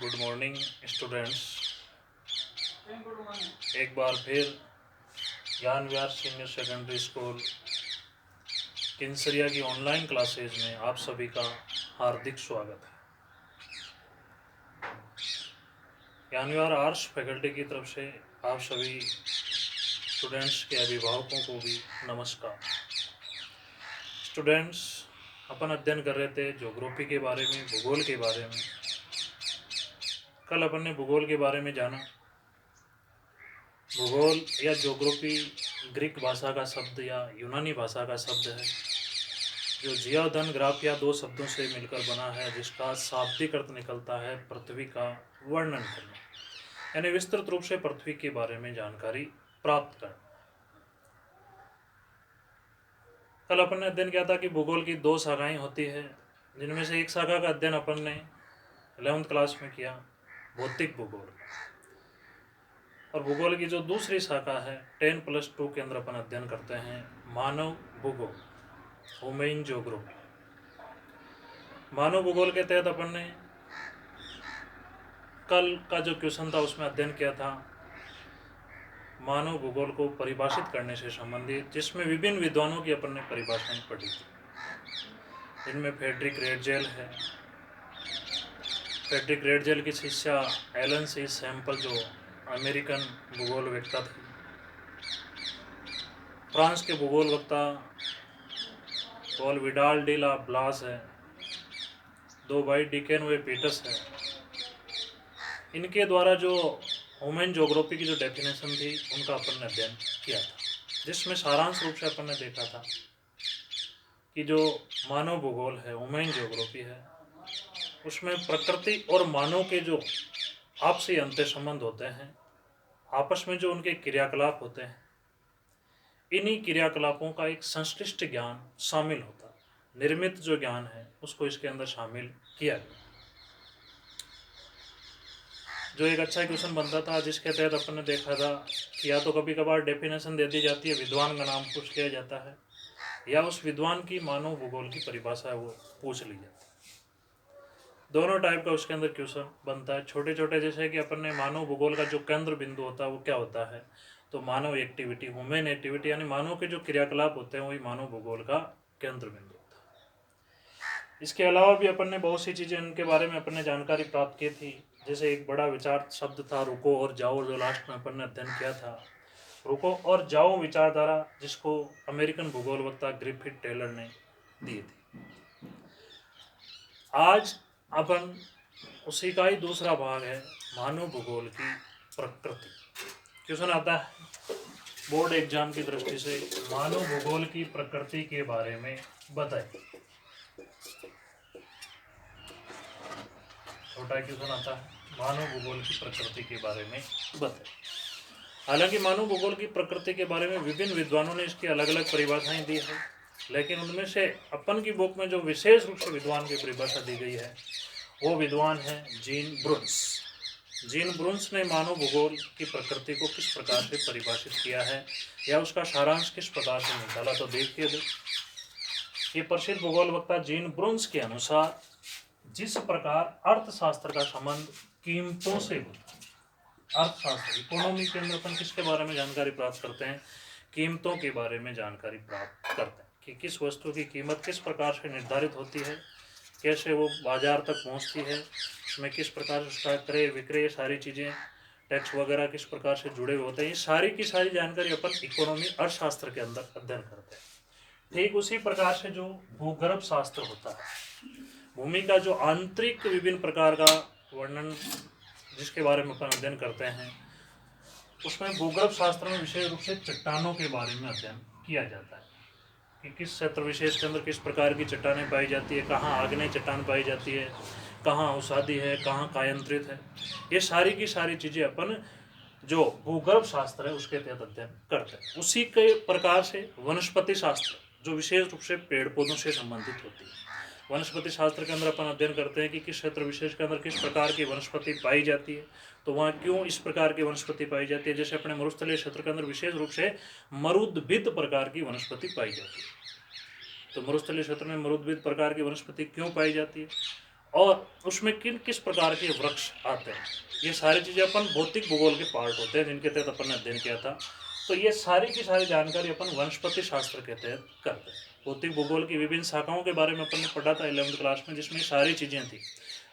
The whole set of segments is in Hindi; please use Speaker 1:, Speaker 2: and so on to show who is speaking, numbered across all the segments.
Speaker 1: Good morning students. एक बार फिर ज्ञान व्यास सीनियर सेकेंडरी स्कूल किन्सरिया की ऑनलाइन क्लासेज में आप सभी का हार्दिक स्वागत है। ज्ञान व्यास आर्ट्स फैकल्टी की तरफ से आप सभी स्टूडेंट्स के अभिभावकों को भी नमस्कार। स्टूडेंट्स, अपन अध्ययन कर रहे थे ज्योग्राफी के बारे में, भूगोल के बारे में। कल अपन ने भूगोल के बारे में जाना। भूगोल या ज्योग्राफी ग्रीक भाषा का शब्द या यूनानी भाषा का शब्द है जो जियोधन ग्राफिया दो शब्दों से मिलकर बना है, जिसका शाब्दिक अर्थ निकलता है पृथ्वी का वर्णन करना, यानी विस्तृत रूप से पृथ्वी के बारे में जानकारी प्राप्त करना। कल अपन ने अध्ययन किया था कि भूगोल की दो शाखाएं होती है, जिनमें से एक शाखा का अध्ययन अपन ने 11वीं क्लास में किया, भौतिक भूगोल। और भूगोल की जो दूसरी शाखा है 10+2 के अंदर अपन अध्ययन करते हैं मानव भूगोल, ह्यूमन ज्योग्राफी। मानव भूगोल के तहत अपन ने कल का जो क्वेश्चन था उसमें अध्ययन किया था मानव भूगोल को परिभाषित करने से संबंधित, जिसमें विभिन्न विद्वानों की अपन ने परिभाषाएं पढ़ी थी। इनमें फ्रेडरिक रेडजेल है। फ्रेडरिक रेडजेल की शिष्या एलन सी सैम्पल जो अमेरिकन भूगोलवेत्ता थे। फ्रांस के भूगोलवेत्ता पॉल विडाल डी ला ब्लास है। दो भाई डिकेन वे पीटर्स है। इनके द्वारा जो ह्यूमन ज्योग्राफी की जो डेफिनेशन थी उनका अपन ने अध्ययन किया था, जिसमें सारांश रूप से अपन ने देखा था कि जो मानव भूगोल है, ह्यूमन ज्योग्राफी है, उसमें प्रकृति और मानव के जो आपसी अंतर संबंध होते हैं, आपस में जो उनके क्रियाकलाप होते हैं, इन्हीं क्रियाकलापों का एक संश्लिष्ट ज्ञान शामिल होता है। निर्मित जो ज्ञान है उसको इसके अंदर शामिल किया गया, जो एक अच्छा क्वेश्चन बनता था, जिसके तहत अपन ने देखा था कि या तो कभी कभार डेफिनेशन दे दी जाती है, विद्वान का नाम पूछ लिया जाता है, या उस विद्वान की मानव भूगोल की परिभाषा है वो पूछ ली जाती है। दोनों टाइप का उसके अंदर क्वेश्चन बनता है। छोटे छोटे, जैसे कि अपन ने मानव भूगोल का जो केंद्र बिंदु होता है वो क्या होता है, तो मानव एक्टिविटी, ह्यूमन एक्टिविटी, यानी मानव के जो क्रियाकलाप होते हैं वही मानव भूगोल का केंद्र बिंदु होता है। इसके अलावा भी अपन ने बहुत सी चीज़ें इनके बारे में अपन ने जानकारी प्राप्त की थी। जैसे एक बड़ा विचार शब्द था रुको और जाओ, जो लास्ट में अपन ने अध्ययन किया था। रुको और जाओ विचारधारा, जिसको अमेरिकन भूगोलवेत्ता ग्रिफिथ टेलर ने दी थी। आज अपन उसी का ही दूसरा भाग है मानव भूगोल की प्रकृति। क्वेश्चन आता है बोर्ड एग्जाम की दृष्टि से, मानव भूगोल की प्रकृति के बारे में बताइए। छोटा क्वेश्चन आता है, मानव भूगोल की प्रकृति के बारे में बताइए। हालांकि मानव भूगोल की प्रकृति के बारे में विभिन्न विद्वानों ने इसकी अलग अलग परिभाषाएं दी है, लेकिन उनमें से अपन की बुक में जो विशेष रूप से विद्वान की परिभाषा दी गई है वो विद्वान है जीन ब्रुन्स। जीन ब्रुन्स ने मानव भूगोल की प्रकृति को किस प्रकार से परिभाषित किया है या उसका सारांश किस प्रकार से निकाला, तो देखिए ये प्रसिद्ध भूगोलवेत्ता जीन ब्रुन्स के अनुसार जिस प्रकार अर्थशास्त्र का संबंध कीमतों से होता है, अर्थशास्त्र इकोनॉमी के अंदर अपन किसके बारे में जानकारी प्राप्त करते हैं, कीमतों के बारे में जानकारी प्राप्त करते हैं कि किस वस्तु की कीमत किस प्रकार से निर्धारित होती है, कैसे वो बाजार तक पहुंचती है, उसमें किस प्रकार से उसका क्रय विक्रय, सारी चीज़ें, टैक्स वगैरह किस प्रकार से जुड़े हुए होते हैं, ये सारी की सारी जानकारी अपन इकोनॉमी अर्थशास्त्र के अंदर अध्ययन करते हैं। ठीक उसी प्रकार से जो भूगर्भ शास्त्र होता है, भूमि का जो आंतरिक विभिन्न प्रकार का वर्णन जिसके बारे में अपन अध्ययन करते हैं, उसमें भूगर्भ शास्त्र में विशेष रूप से चट्टानों के बारे में अध्ययन किया जाता है कि किस क्षेत्र विशेष के अंदर किस प्रकार की चट्टानें पाई जाती है, कहाँ आग्नेय चट्टान पाई जाती है, कहाँ अवसादी है, कहाँ कायांतरित है। ये सारी की सारी चीज़ें अपन जो भूगर्भ शास्त्र है उसके तहत अध्ययन करते हैं। उसी के प्रकार से वनस्पति शास्त्र, जो विशेष रूप से पेड़ पौधों से संबंधित होती है, वनस्पति शास्त्र के अंदर अपन अध्ययन करते हैं कि किस क्षेत्र विशेष के अंदर किस प्रकार की वनस्पति पाई जाती है, तो वहाँ क्यों इस प्रकार की वनस्पति पाई जाती है। जैसे अपने मरुस्थलीय क्षेत्र के अंदर विशेष रूप से मरुद्भिद प्रकार की वनस्पति पाई जाती है, तो मरुस्थलीय क्षेत्र में मरुद्भिद प्रकार की वनस्पति क्यों पाई जाती है, और उसमें किन किस प्रकार के वृक्ष आते हैं, ये सारी चीज़ें अपन भौतिक भूगोल के पार्ट होते हैं जिनके तहत अपन ने अध्ययन किया था। तो ये सारी की सारी जानकारी अपन वनस्पति शास्त्र के तहत करते हैं। भौतिक भूगोल की विभिन्न शाखाओं के बारे में अपन ने पढ़ा था 11वीं क्लास में, जिसमें सारी चीज़ें थी।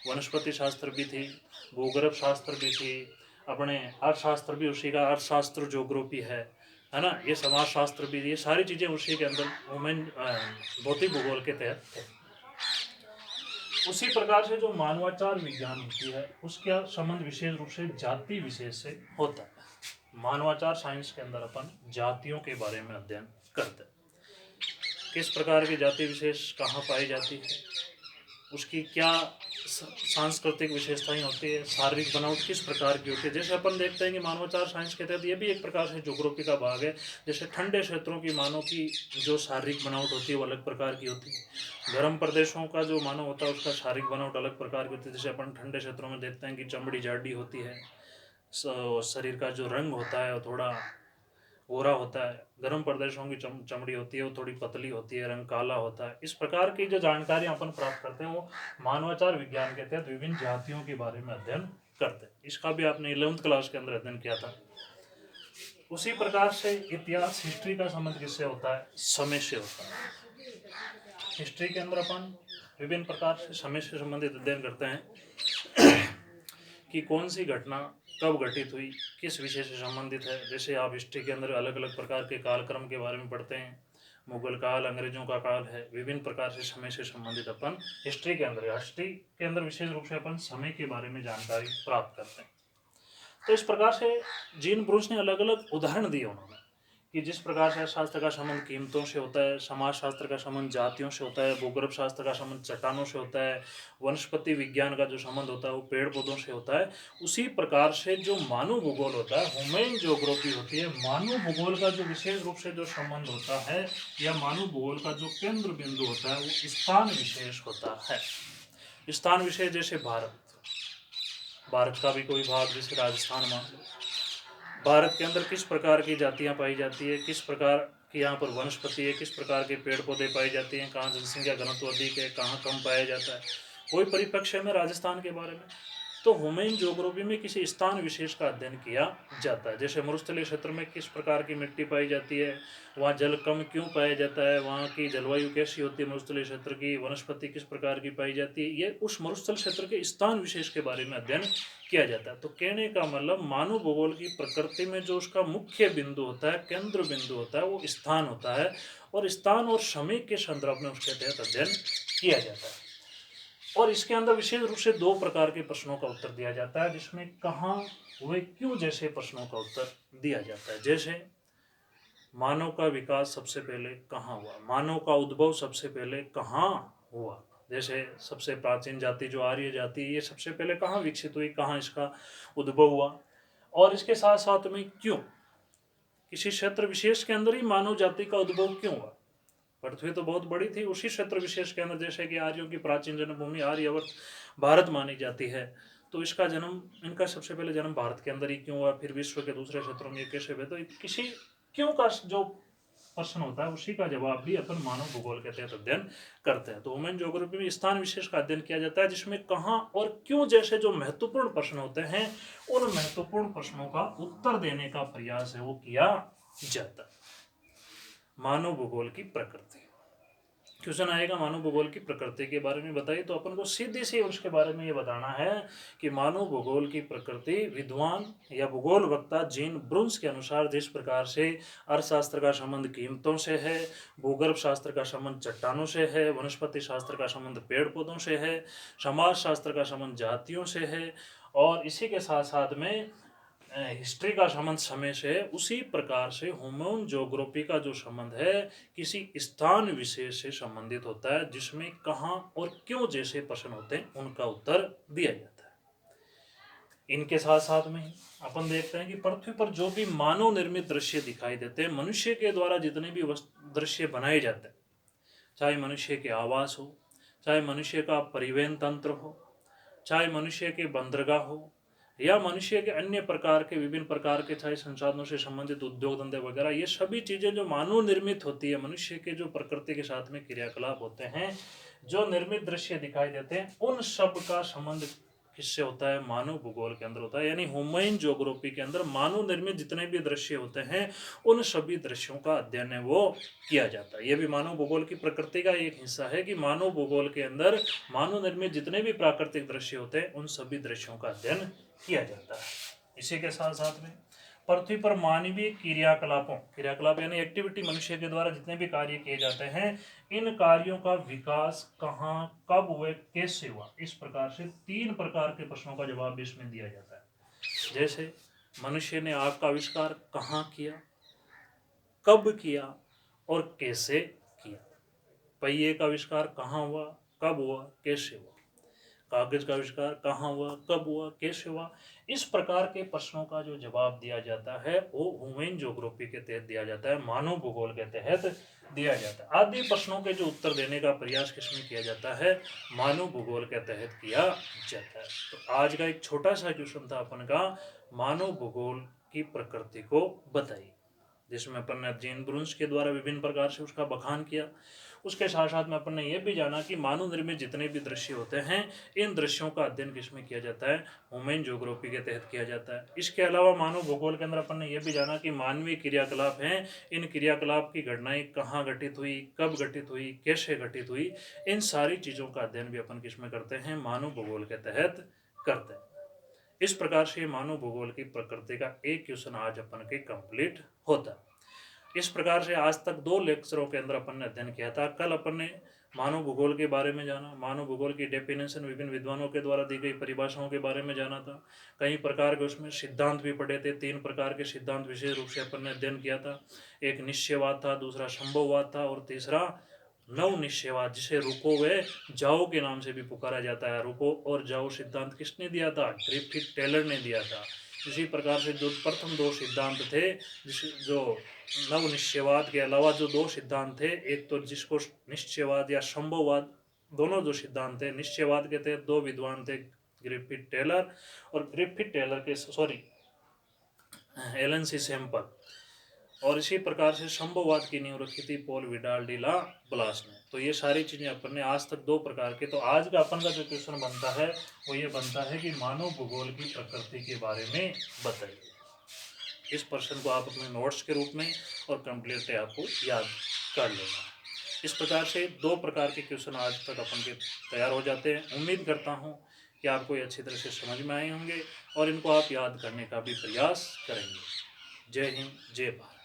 Speaker 1: वनस्पति शास्त्र भी थी, भूगर्भ शास्त्र भी थी, अपने अर्थशास्त्र भी उसी का, अर्थशास्त्र ज्योग्राफी है ना, ये समाज शास्त्र भी, ये सारी चीज़ें उसी के अंदर वुमेन भौतिक भूगोल के तहत थे। उसी प्रकार से जो मानवाचार विज्ञान होती है उसका संबंध विशेष रूप से जाति विशेष से होता है। मानवाचार साइंस के अंदर अपन जातियों के बारे में अध्ययन करते हैं। किस प्रकार की जाति विशेष कहाँ पाई जाती है, उसकी क्या सांस्कृतिक विशेषताएं होती है, शारीरिक बनावट किस प्रकार की होती है। जैसे अपन देखते हैं कि मानवाचार साइंस के तहत ये भी एक प्रकार से ज्योग्राफी का भाग है। जैसे ठंडे क्षेत्रों की मानव की जो शारीरिक बनावट होती है वो अलग प्रकार की होती है, गर्म प्रदेशों का जो मानव होता है उसका शारीरिक बनावट अलग प्रकार की होती है। जैसे अपन ठंडे क्षेत्रों में देखते हैं कि चमड़ी जाडी होती है, शरीर का जो रंग होता है वो थोड़ा गोरा होता है, गर्म प्रदेशों की चमड़ी होती है वो थोड़ी पतली होती है, रंग काला होता है। इस प्रकार की जो जानकारी अपन प्राप्त करते हैं वो मानवाचार विज्ञान के तहत विभिन्न जातियों के बारे में अध्ययन करते हैं। इसका भी आपने 11वीं क्लास के अंदर अध्ययन किया था। उसी प्रकार से इतिहास, हिस्ट्री का संबंध किससे होता है, समय से होता है। हिस्ट्री के अंदर अपन विभिन्न प्रकार से समय से संबंधित अध्ययन करते हैं कि कौन सी घटना कब घटित हुई, किस विषय से संबंधित है। जैसे आप हिस्ट्री के अंदर अलग अलग प्रकार के कालक्रम के बारे में पढ़ते हैं, मुगल काल, अंग्रेजों का काल है, विभिन्न प्रकार से समय से संबंधित अपन हिस्ट्री के अंदर विशेष रूप से अपन समय के बारे में जानकारी प्राप्त करते हैं। तो इस प्रकार से जीन ब्रूस ने अलग अलग उदाहरण दिए उन्होंने कि जिस प्रकार से शास्त्र का संबंध कीमतों से होता है, समाज शास्त्र का संबंध जातियों से होता है, भूगर्भ शास्त्र का संबंध चट्टानों से होता है, वनस्पति विज्ञान का जो संबंध होता है वो पेड़ पौधों से होता है, उसी प्रकार से जो मानव भूगोल होता है, ह्यूमन ज्योग्राफी होती है, मानव भूगोल का जो विशेष रूप से जो संबंध होता है या मानव भूगोल का जो केंद्र बिंदु होता है वो स्थान विशेष होता है। स्थान विशेष जैसे भारत का भी कोई भाग जैसे राजस्थान मान लो, भारत के अंदर किस प्रकार की जातियां पाई जाती है, किस प्रकार की यहाँ पर वनस्पति है, किस प्रकार के पेड़ पौधे पाई जाते हैं, कहाँ जनसंख्या घनत्व अधिक है, कहाँ कम पाया जाता है, कोई परिप्रेक्ष्य में राजस्थान के बारे में। तो ह्यूमन ज्योग्राफी में किसी स्थान विशेष का अध्ययन किया जाता है। जैसे मरुस्थलीय क्षेत्र में किस प्रकार की मिट्टी पाई जाती है, वहाँ जल कम क्यों पाया जाता है, वहाँ की जलवायु कैसी होती है मरुस्थलीय क्षेत्र की, वनस्पति किस प्रकार की पाई जाती है, ये उस मरुस्थल क्षेत्र के स्थान विशेष के बारे में अध्ययन किया जाता है। तो कहने का मतलब मानव भूगोल की प्रकृति में जो उसका मुख्य बिंदु होता है, केंद्र बिंदु होता है, वो स्थान होता है और स्थान और समय के संदर्भ में उसके तहत अध्ययन किया जाता है। और इसके अंदर विशेष रूप से 2 प्रकार के प्रश्नों का उत्तर दिया जाता है, जिसमें कहाँ, वे, क्यों जैसे प्रश्नों का उत्तर दिया जाता है। जैसे मानव का विकास सबसे पहले कहाँ हुआ, मानव का उद्भव सबसे पहले कहाँ हुआ। जैसे सबसे प्राचीन जाति जो आर्य जाति, ये सबसे पहले कहाँ विकसित हुई, कहाँ इसका उद्भव हुआ। और इसके साथ साथ में क्यों, किसी क्षेत्र विशेष के अंदर ही मानव जाति का उद्भव क्यों हुआ। पृथ्वी तो बहुत बड़ी थी, उसी क्षेत्र विशेष के अंदर, जैसे कि आर्यों की प्राचीन जन्मभूमि आर्यावर्त भारत मानी जाती है, तो इसका जन्म, इनका सबसे पहले जन्म भारत के अंदर ही क्यों हुआ, फिर विश्व के दूसरे क्षेत्रों में कैसे हुए। तो किसी क्यों का जो प्रश्न होता है उसी का जवाब भी अपन मानव भूगोल के तहत अध्ययन करते हैं। तो ह्यूमन ज्योग्राफी में स्थान विशेष का अध्ययन किया जाता है, जिसमें कहाँ और क्यों जैसे जो महत्वपूर्ण प्रश्न होते हैं, उन महत्वपूर्ण प्रश्नों का उत्तर देने का प्रयास है वो किया जाता है। मानव भूगोल की प्रकृति, क्वेश्चन आएगा मानव भूगोल की प्रकृति के बारे में बताइए, तो अपन को सीधी सी उसके बारे में ये बताना है कि मानव भूगोल की प्रकृति विद्वान या भूगोल वक्ता जीन ब्रूस के अनुसार जिस प्रकार से अर्थशास्त्र का संबंध कीमतों से है, भूगर्भ शास्त्र का संबंध चट्टानों से है, वनस्पति शास्त्र का संबंध पेड़ पौधों से है, समाज शास्त्र का संबंध जातियों से है, और इसी के साथ साथ में हिस्ट्री का संबंध समय से है, उसी प्रकार से ह्यूमन ज्योग्राफी का जो संबंध है किसी स्थान विशेष से संबंधित होता है, जिसमें कहाँ और क्यों जैसे प्रश्न होते हैं उनका उत्तर दिया जाता है। इनके साथ साथ में अपन देखते हैं कि पृथ्वी पर जो भी मानव निर्मित दृश्य दिखाई देते हैं, मनुष्य के द्वारा जितने भी दृश्य बनाए जाते हैं, चाहे मनुष्य के आवास हो, चाहे मनुष्य का परिवहन तंत्र हो, चाहे मनुष्य के बंदरगाह हो, या मनुष्य के अन्य प्रकार के विभिन्न प्रकार के चाहे संसाधनों से संबंधित उद्योग धंधे वगैरह, ये सभी चीजें जो मानव निर्मित होती है, मनुष्य के जो प्रकृति के साथ में क्रियाकलाप होते हैं, जो निर्मित दृश्य दिखाई देते हैं, उन सब का संबंध किससे होता है? मानव भूगोल के अंदर होता है। यानी ह्यूमन ज्योग्राफी के अंदर मानव निर्मित जितने भी दृश्य होते हैं, उन सभी दृश्यों का अध्ययन है वो किया जाता है। यह भी मानव भूगोल की प्रकृति का एक हिस्सा है कि मानव भूगोल के अंदर मानव निर्मित जितने भी प्राकृतिक दृश्य होते हैं, उन सभी दृश्यों का अध्ययन किया जाता है। इसी के साथ साथ में पृथ्वी पर मानवीय क्रियाकलाप यानी एक्टिविटी, मनुष्य के द्वारा जितने भी कार्य किए जाते हैं, इन कार्यों का विकास कहाँ, कब हुए, कैसे हुआ, इस प्रकार से 3 प्रकार के प्रश्नों का जवाब भी इसमें दिया जाता है। जैसे मनुष्य ने आग का आविष्कार कहाँ किया, कब किया और कैसे किया। पहिए का आविष्कार कहाँ हुआ, कब हुआ, कैसे हुआ। कागज का आविष्कार कहाँ हुआ, कब हुआ, कैसे हुआ। इस प्रकार के प्रश्नों का जो जवाब दिया जाता है वो ह्यूमन ज्योग्राफी के तहत दिया जाता है, मानव भूगोल के तहत दिया जाता है। आदि प्रश्नों के जो उत्तर देने का प्रयास किसमें किया जाता है? मानव भूगोल के तहत किया जाता है। तो आज का एक छोटा सा क्वेश्चन था अपन का, मानव भूगोल की प्रकृति को बताइए, जिसमें अपन ने जीन ब्रुन्स के द्वारा विभिन्न प्रकार से उसका बखान किया। उसके साथ साथ में अपन ने यह भी जाना कि मानव निर्मित जितने भी दृश्य होते हैं, इन दृश्यों का अध्ययन किसमें किया जाता है? ह्यूमन ज्योग्राफी के तहत किया जाता है। इसके अलावा मानव भूगोल के अंदर अपन ने यह भी जाना कि मानवीय क्रियाकलाप हैं, इन क्रियाकलाप की घटनाएं कहाँ घटित हुई, कब घटित हुई, कैसे घटित हुई, इन सारी चीज़ों का अध्ययन भी अपन किसमें करते हैं? मानव भूगोल के तहत करते हैं। इस प्रकार से मानव भूगोल की प्रकृति का एक क्वेश्चन आज अपन के कंप्लीट होता है। इस प्रकार से आज तक 2 लेक्चरों के अंदर अपन ने अध्ययन किया था। कल अपन ने मानव भूगोल के बारे में जाना, मानव भूगोल की डेफिनेशन विभिन्न विद्वानों के द्वारा दी गई परिभाषाओं के बारे में जाना था। कई प्रकार के उसमें सिद्धांत भी पढ़े थे। 3 प्रकार के सिद्धांत विशेष रूप से अपन ने अध्ययन किया था। एक निश्चयवाद था, दूसरा संभववाद था और तीसरा नव निश्चयवाद, जिसे रुको व जाओ के नाम से भी पुकारा जाता है। रुको और जाओ सिद्धांत किसने दिया था? ग्रिफिथ टेलर ने दिया था। इसी प्रकार से जो प्रथम 2 सिद्धांत थे, जो नव निश्चयवाद के अलावा जो 2 सिद्धांत थे, एक तो जिसको निश्चयवाद या संभववाद, दोनों जो सिद्धांत थे, निश्चयवाद के तहत 2 विद्वान थे, ग्रिफिथ टेलर और ग्रिफिथ टेलर के एलन सी सैंपल। और इसी प्रकार से संभववाद की नींव रखी थी पॉल विडाल डी ला ब्लास ने। तो ये सारी चीजें अपन ने आज तक 2 प्रकार के। तो आज का अपन का जो क्वेश्चन बनता है वो ये बनता है कि मानव भूगोल की प्रकृति के बारे में बताइए। इस प्रश्न को आप अपने नोट्स के रूप में और कंप्लीट आपको याद कर लेना। इस प्रकार से 2 प्रकार के क्वेश्चन आज तक अपन के तैयार हो जाते हैं। उम्मीद करता हूँ कि आपको ये अच्छी तरह से समझ में आए होंगे और इनको आप याद करने का भी प्रयास करेंगे। जय हिंद, जय भारत।